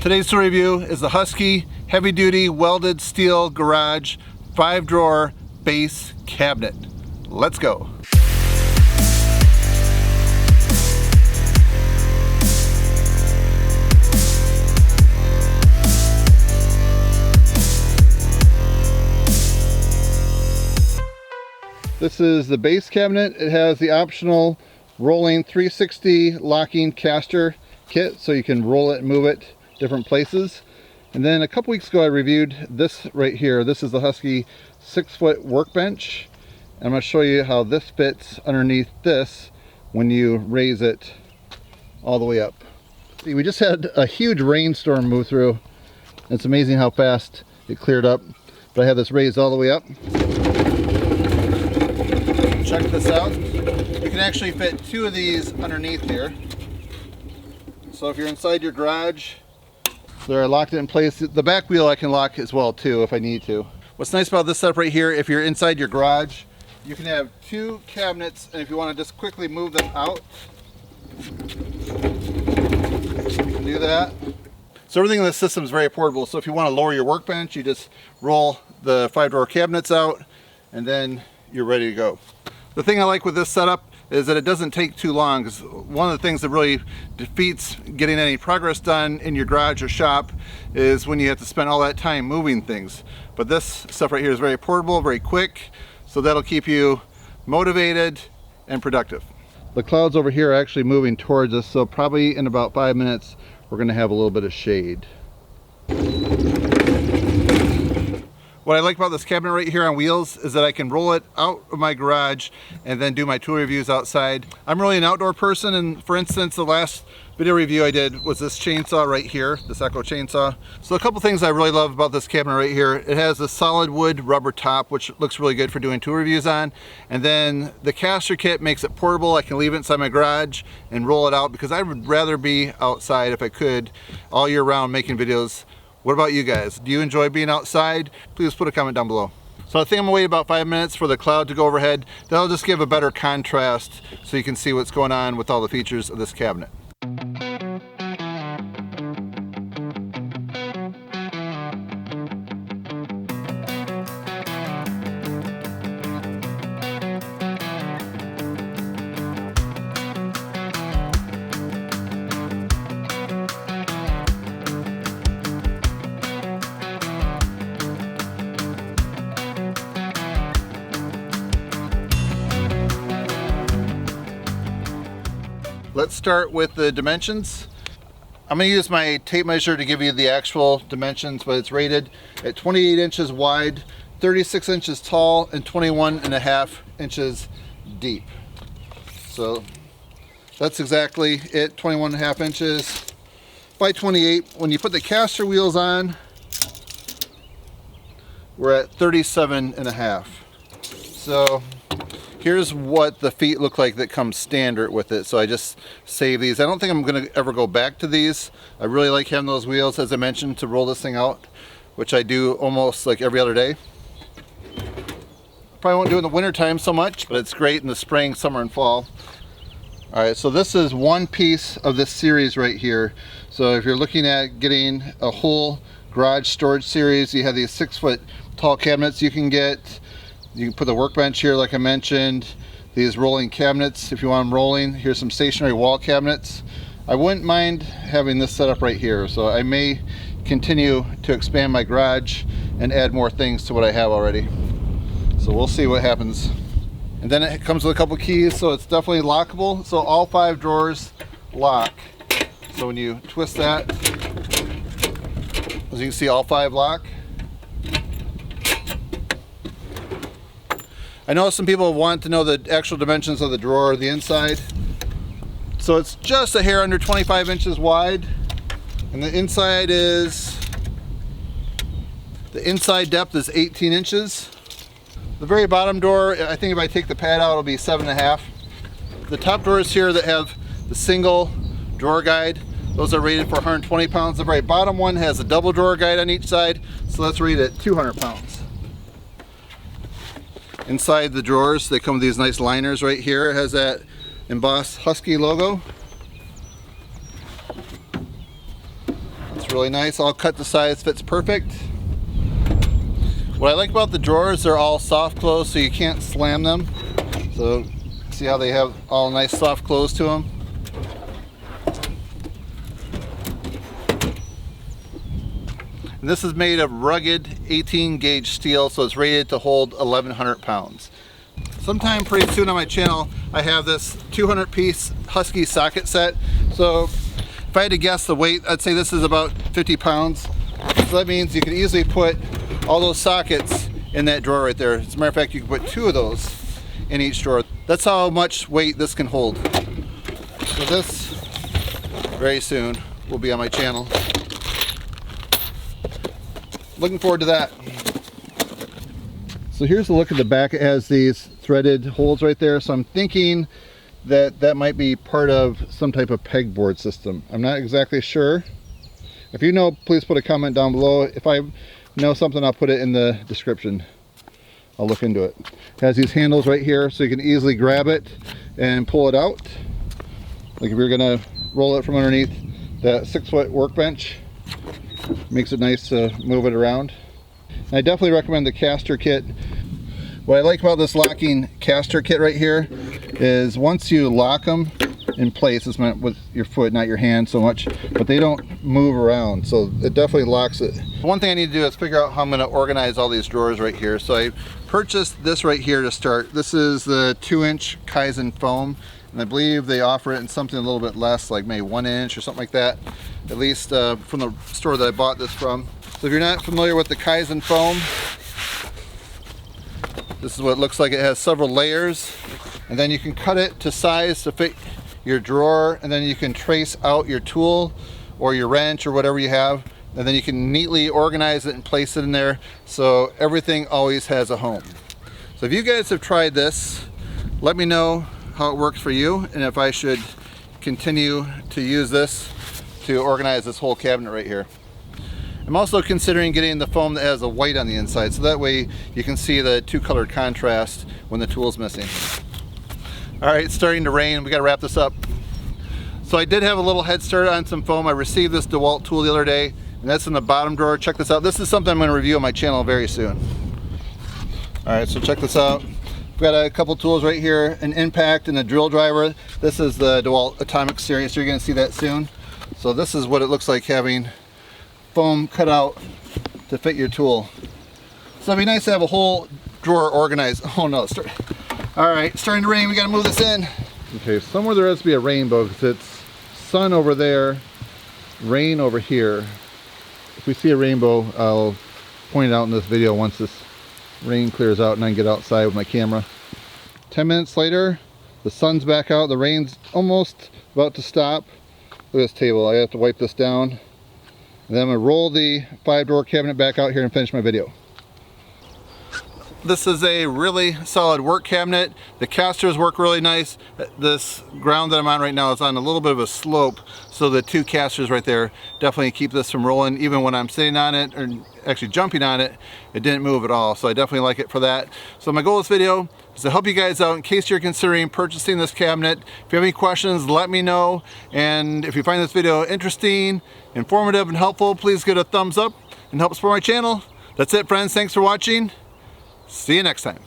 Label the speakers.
Speaker 1: Today's tool review is the Husky heavy duty welded steel garage 5-drawer base cabinet. Let's go. This is the base cabinet. It has the optional rolling 360 locking caster kit, so you can roll it and move it different places. And then a couple weeks ago I reviewed this right here. This is the Husky 6-foot workbench. I'm going to show you how this fits underneath this when you raise it all the way up. See, we just had a huge rainstorm move through. It's amazing how fast it cleared up. But I have this raised all the way up. Check this out. You can actually fit 2 of these underneath here. So if you're inside your garage, they're locked in place. The back wheel I can lock as well too if I need to. What's nice about this setup right here, if you're inside your garage, you can have 2 cabinets, and if you want to just quickly move them out, you can do that. So everything in this system is very portable. So if you want to lower your workbench, you just roll the 5-drawer cabinets out and then you're ready to go. The thing I like with this setup is that it doesn't take too long, because one of the things that really defeats getting any progress done in your garage or shop is when you have to spend all that time moving things. But this stuff right here is very portable, very quick, so that'll keep you motivated and productive. The clouds over here are actually moving towards us, so probably in about 5 minutes we're going to have a little bit of shade. What I like about this cabinet right here on wheels is that I can roll it out of my garage and then do my tool reviews outside. I'm really an outdoor person, and for instance, the last video review I did was this chainsaw right here, this Echo chainsaw. So a couple things I really love about this cabinet right here. It has a solid wood rubber top, which looks really good for doing tool reviews on. And then the caster kit makes it portable. I can leave it inside my garage and roll it out, because I would rather be outside if I could all year round making videos. What about you guys? Do you enjoy being outside? Please put a comment down below. So I think I'm gonna wait about 5 minutes for the cloud to go overhead. That'll just give a better contrast so you can see what's going on with all the features of this cabinet. Let's start with the dimensions. I'm going to use my tape measure to give you the actual dimensions, but it's rated at 28 inches wide, 36 inches tall, and 21.5 inches deep. So that's exactly it, 21.5 inches by 28. When you put the caster wheels on, we're at 37.5. So here's what the feet look like that come standard with it. So I just save these. I don't think I'm going to ever go back to these. I really like having those wheels, as I mentioned, to roll this thing out, which I do almost like every other day. Probably won't do it in the winter time so much, but it's great in the spring, summer, and fall. All right, so this is one piece of this series right here. So if you're looking at getting a whole garage storage series, you have these 6-foot tall cabinets you can get. You can put the workbench here, like I mentioned. These rolling cabinets, if you want them rolling. Here's some stationary wall cabinets. I wouldn't mind having this set up right here, so I may continue to expand my garage and add more things to what I have already. So we'll see what happens. And then it comes with a couple keys, so it's definitely lockable. So all 5 drawers lock. So when you twist that, as you can see, all 5 lock. I know some people want to know the actual dimensions of the drawer, the inside. So it's just a hair under 25 inches wide, and the inside depth is 18 inches. The very bottom drawer, I think if I take the pad out, it'll be 7.5. The top drawers here that have the single drawer guide, those are rated for 120 pounds. The very bottom one has a double drawer guide on each side, so that's rated at 200 pounds. Inside the drawers, they come with these nice liners right here. It has that embossed Husky logo. Let's really nice, all cut to size, fits perfect. What I like about the drawers, they're all soft close, so you can't slam them. So see how they have all nice soft close to them. And this is made of rugged 18 gauge steel, so it's rated to hold 1,100 pounds. Sometime pretty soon on my channel, I have this 200 piece Husky socket set. So if I had to guess the weight, I'd say this is about 50 pounds. So that means you can easily put all those sockets in that drawer right there. As a matter of fact, you can put 2 of those in each drawer. That's how much weight this can hold. So this, very soon, will be on my channel. Looking forward to that. So here's a look at the back. It has these threaded holes right there. So I'm thinking that that might be part of some type of pegboard system. I'm not exactly sure. If you know, please put a comment down below. If I know something, I'll put it in the description. I'll look into it. It has these handles right here, so you can easily grab it and pull it out. Like if you're gonna roll it from underneath that 6-foot workbench. Makes it nice to move it around. And I definitely recommend the CASTER kit. What I like about this locking CASTER kit right here is once you lock them in place, it's meant with your foot, not your hand so much, but they don't move around, so it definitely locks it. One thing I need to do is figure out how I'm going to organize all these drawers right here. So I purchased this right here to start. This is the 2-inch Kaizen foam, and I believe they offer it in something a little bit less, like maybe 1 inch or something like that, at least from the store that I bought this from. So if you're not familiar with the Kaizen foam, this is what it looks like. It has several layers, and then you can cut it to size to fit your drawer, and then you can trace out your tool or your wrench or whatever you have, and then you can neatly organize it and place it in there, so everything always has a home. So if you guys have tried this, let me know how it works for you and if I should continue to use this to organize this whole cabinet right here. I'm also considering getting the foam that has a white on the inside, so that way you can see the 2-colored contrast when the tool's missing. All right, it's starting to rain. We got to wrap this up. So I did have a little head start on some foam. I received this DeWalt tool the other day, and that's in the bottom drawer. Check this out. This is something I'm going to review on my channel very soon. All right, so check this out. We've got a couple tools right here, an impact and a drill driver. This is the DeWalt Atomic series, so you're going to see that soon. So this is what it looks like having foam cut out to fit your tool. So it'd be nice to have a whole drawer organized. Oh no, all right, starting to rain, we gotta move this in. Okay, somewhere there has to be a rainbow because it's sun over there, rain over here. If we see a rainbow, I'll point it out in this video once this rain clears out and I can get outside with my camera. 10 minutes later, the sun's back out, the rain's almost about to stop. Look at this table, I have to wipe this down. And then I'm going to roll the 5-drawer cabinet back out here and finish my video. This is a really solid work cabinet. The casters work really nice. This ground that I'm on right now is on a little bit of a slope, so the 2 casters right there definitely keep this from rolling. Even when I'm sitting on it, or actually jumping on it, it didn't move at all. So I definitely like it for that. So my goal of this video is to help you guys out in case you're considering purchasing this cabinet. If you have any questions, let me know. And if you find this video interesting, informative, and helpful, please give it a thumbs up and help support my channel. That's it, friends. Thanks for watching. See you next time.